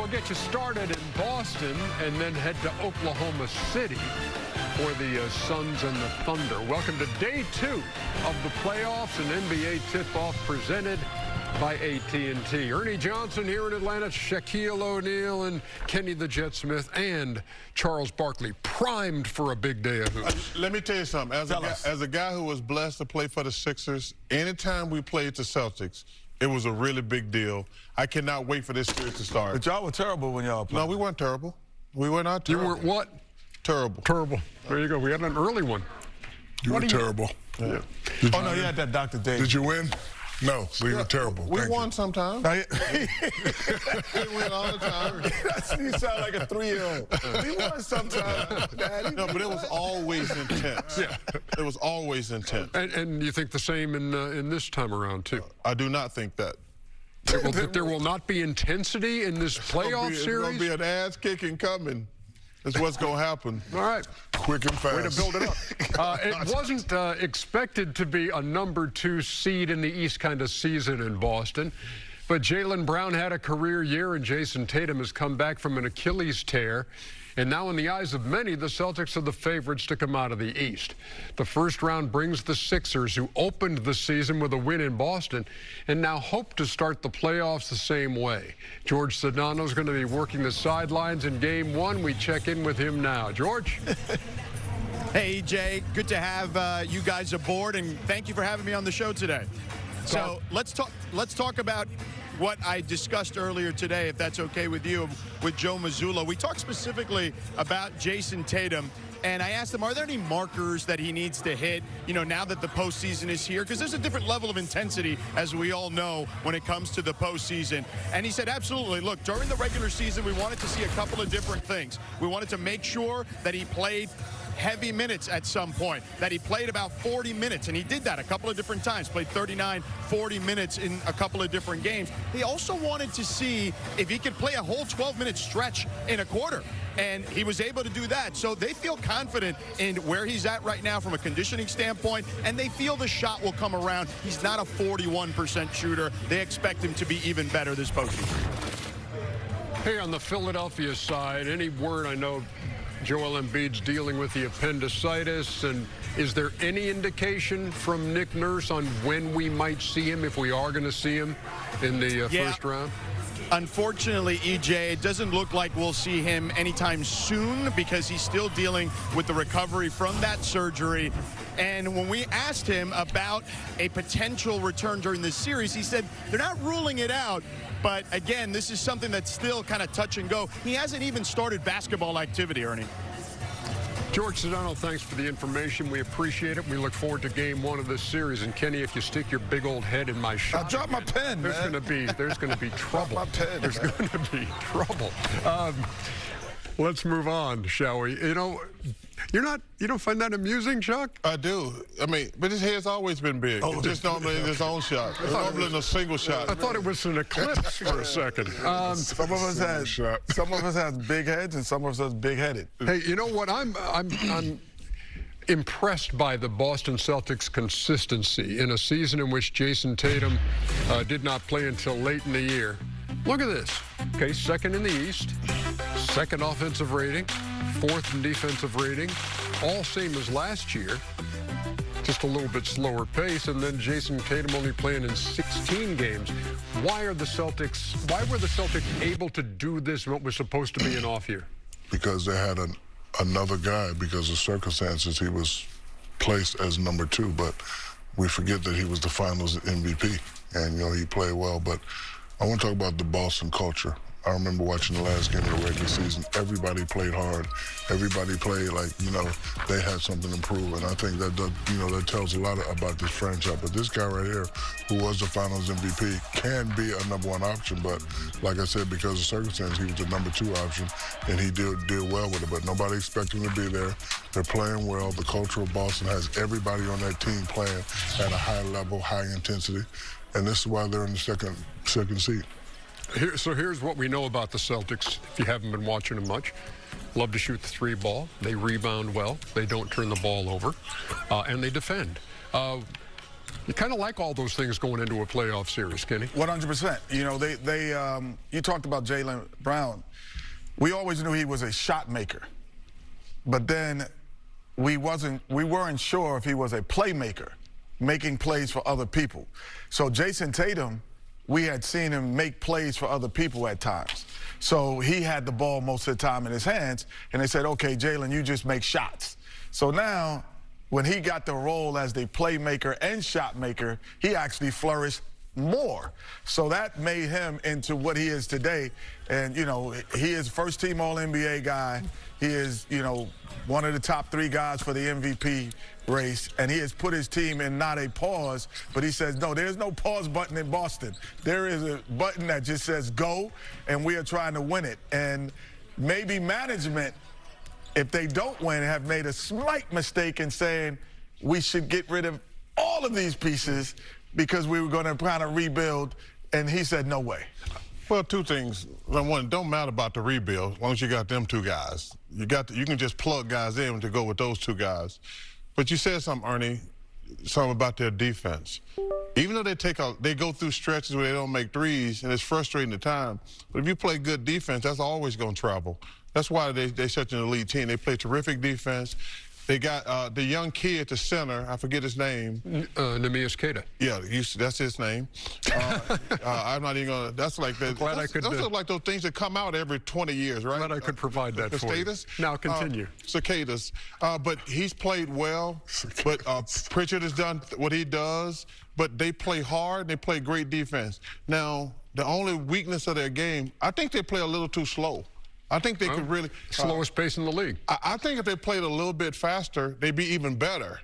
we'll get you started in Boston and then head to Oklahoma City for the Suns and the Thunder. Welcome to day 2 of the playoffs, an NBA tip-off presented by AT&T. Ernie Johnson here in Atlanta, Shaquille O'Neal and Kenny the Jet Smith and Charles Barkley, primed for a big day of hoops. Let me tell you something. As a guy who was blessed to play for the Sixers, anytime we played the Celtics, it was a really big deal. I cannot wait for this series to start. But y'all were terrible when y'all played. No, we weren't terrible. We were not terrible. You were what? Terrible. Terrible. There you go. We had an early one. You were terrible. Yeah. Oh, no, you had that Dr. Dave. Did you win? No, we were terrible. We won sometimes. We win all the time. You sound like a 3-year-old. We won sometimes, Daddy. No, but it was always intense. Yeah. It was always intense. And you think the same in this time around, too? I do not think that. There will not be intensity in this playoff series? There's going to be an ass-kicking coming. That's what's going to happen. All right. Quick and fast. Way to build it up. It wasn't expected to be a number 2 seed in the East kind of season in Boston, but Jaylen Brown had a career year, and Jayson Tatum has come back from an Achilles tear. And now in the eyes of many, the Celtics are the favorites to come out of the East. The first round brings the Sixers, who opened the season with a win in Boston, and now hope to start the playoffs the same way. George Sedano is going to be working the sidelines in Game 1. We check in with him now. George? Hey, EJ. Good to have you guys aboard, and thank you for having me on the show today. So let's talk about what I discussed earlier today, if that's okay with you, with Joe Mazzulla. We talked specifically about Jayson Tatum, and I asked him, are there any markers that he needs to hit, you know, now that the postseason is here? Because there's a different level of intensity, as we all know, when it comes to the postseason. And he said, absolutely. Look, during the regular season, we wanted to see a couple of different things. We wanted to make sure that he played heavy minutes at some point, that he played about 40 minutes, and he did that a couple of different times, played 39, 40 minutes in a couple of different games. He also wanted to see if he could play a whole 12-minute stretch in a quarter, and he was able to do that. So they feel confident in where he's at right now from a conditioning standpoint, and they feel the shot will come around. He's not a 41% shooter. They expect him to be even better this postseason. Hey, on the Philadelphia side, any word? I know Joel Embiid's dealing with the appendicitis, and is there any indication from Nick Nurse on when we might see him, if we are going to see him in the first round? Unfortunately, EJ, it doesn't look like we'll see him anytime soon because he's still dealing with the recovery from that surgery. And when we asked him about a potential return during this series, he said they're not ruling it out. But again, this is something that's still kind of touch and go. He hasn't even started basketball activity, Ernie. George Sedano, thanks for the information. We appreciate it. We look forward to Game 1 of this series. And Kenny, if you stick your big old head in my shot, I dropped my pen, there's going to be trouble. My pen, there's going to be trouble. Let's move on, shall we? You know, you don't find that amusing, Chuck? I do. I mean, but his head's always been big. It's just normally in his own shot. It's normally in a single shot. I thought it was an eclipse for a second. Some of us have big heads, and some of us big-headed. Hey, you know what? I'm impressed by the Boston Celtics' consistency in a season in which Jayson Tatum did not play until late in the year. Look at this. Okay, second in the East, second offensive rating, fourth in defensive rating, all same as last year, just a little bit slower pace, and then Jayson Tatum only playing in 16 games. Why were the Celtics able to do this in what was supposed to be an off year? Because they had another guy, because of circumstances, he was placed as number 2, but we forget that he was the finals MVP, and, you know, he played well. But I want to talk about the Boston culture. I remember watching the last game of the regular season. Everybody played hard. Everybody played like, you know, they had something to prove. And I think that, you know, that tells a lot about this franchise. But this guy right here, who was the finals MVP, can be a #1 option. But like I said, because of circumstances, he was the number 2 option, and he did well with it. But nobody expected him to be there. They're playing well. The culture of Boston has everybody on that team playing at a high level, high intensity. And this is why they're in the second seat. So here's what we know about the Celtics, if you haven't been watching them much. Love to shoot the 3 ball. They rebound well. They don't turn the ball over. And they defend. You kind of like all those things going into a playoff series, Kenny. 100%. You know, you talked about Jaylen Brown. We always knew he was a shot maker, but then we weren't sure if he was a playmaker, making plays for other people. So Jayson Tatum, we had seen him make plays for other people at times. So he had the ball most of the time in his hands, and they said, okay, Jaylen, you just make shots. So now, when he got the role as the playmaker and shot maker, he actually flourished more. So that made him into what he is today. And, you know, he is first-team All-NBA guy. He is, you know, one of the top 3 guys for the MVP race, and he has put his team in not a pause, but he says, no, there's no pause button in Boston. There is a button that just says go, and we are trying to win it. And maybe management, if they don't win, have made a slight mistake in saying we should get rid of all of these pieces because we were going to kind of rebuild, and he said no way. Well, 2 things. One, it don't matter about the rebuild as long as you got them 2 guys. You can just plug guys in to go with those 2 guys. But you said something, Ernie, something about their defense. Even though they go through stretches where they don't make threes, and it's frustrating at times, but if you play good defense, that's always going to travel. That's why they're such an elite team. They play terrific defense. They got the young kid at the center. I forget his name. Neemias Queta. Yeah, that's his name. I'm not even going to. That's like that. Those are like those things that come out every 20 years, right? Glad I could provide that for you. Now continue. Cicadas. But he's played well. But Pritchard has done what he does. But they play hard. They play great defense. Now, the only weakness of their game, I think they play a little too slow. I think they could really... slowest pace in the league. I think if they played a little bit faster, they'd be even better.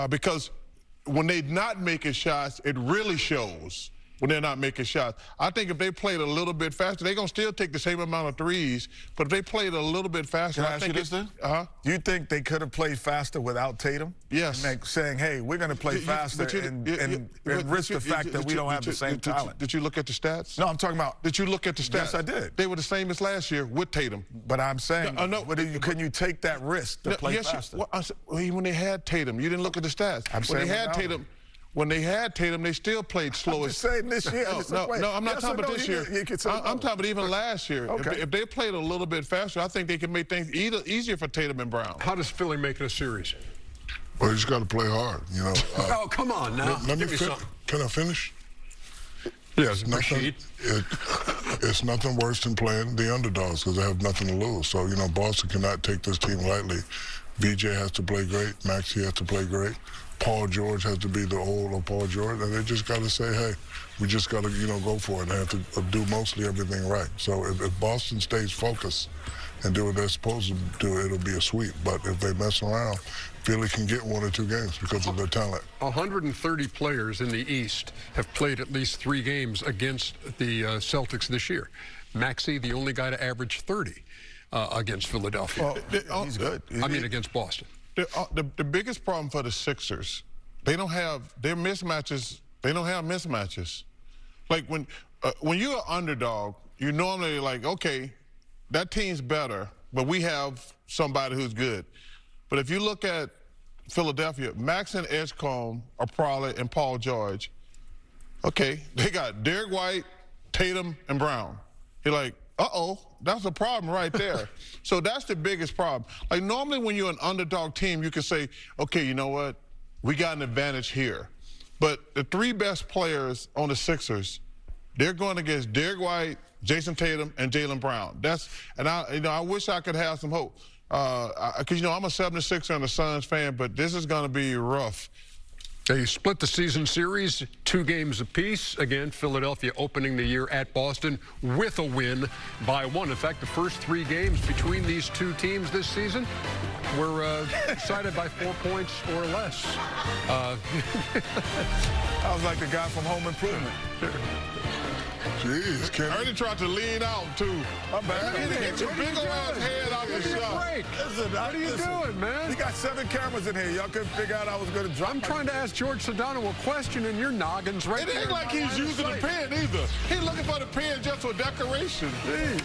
Because when they're not making shots, it really shows when they're not making shots. I think if they played a little bit faster, they're going to still take the same amount of threes, but if they played a little bit faster... Can I ask you this then? Do you think they could have played faster without Tatum? Yes. And saying, hey, we're going to play faster and risk the fact that we don't have the same talent. Did you look at the stats? No, I'm talking about... Did you look at the stats? Yes, I did. They were the same as last year with Tatum. But I'm saying, can you take that risk to play faster? When they had Tatum, you didn't look at the stats. When they had Tatum, they still played slower. I'm just saying this year. No, I'm not talking about this year. I'm talking about even last year. Okay. If they played a little bit faster, I think they can make things easier for Tatum and Brown. How does Philly make it a series? Well, you just got to play hard, you know. Oh, come on now. Let me finish. Can I finish? Yes, it's nothing worse than playing the underdogs because they have nothing to lose. So, you know, Boston cannot take this team lightly. VJ has to play great. Maxey has to play great. Paul George has to be the old of Paul George, and they just got to say, hey, we just got to, you know, go for it and have to do mostly everything right. So if Boston stays focused and do what they're supposed to do, it'll be a sweep. But if they mess around, Philly can get 1 or 2 games because of their talent. 130 players in the East have played at least 3 games against the Celtics this year. Maxey, the only guy to average 30 against Philadelphia. Well, he's good. Against Boston. The biggest problem for the Sixers, they don't have their mismatches. They don't have mismatches. Like when you're an underdog, you normally like, okay, that team's better, but we have somebody who's good. But if you look at Philadelphia, Max and Edgecombe are probably, and Paul George, okay, they got Derek White, Tatum, and Brown. You're like, uh-oh, that's a problem right there. So that's the biggest problem. Like normally when you're an underdog team, you can say, okay, you know what? We got an advantage here. But the 3 best players on the Sixers, they're going against Derek White, Jayson Tatum, and Jaylen Brown. I wish I could have some hope. Because, you know, I'm a 76er and a Suns fan, but this is going to be rough. They split the season series 2 games apiece. Again, Philadelphia opening the year at Boston with a win by 1. In fact, the first 3 games between these 2 teams this season were decided by 4 points or less. I was like the guy from Home Improvement. Jeez, Kenny. I already tried to lean out, too. I'm bad. Get your big old ass head out the shot. Listen, what are you doing, man? You got 7 cameras in here. Y'all couldn't figure out I was going to drop. I'm trying to ask George Sedano a question, and your noggin's right there. It ain't like he's using the pen, either. He's looking for the pen just for decoration. Jeez.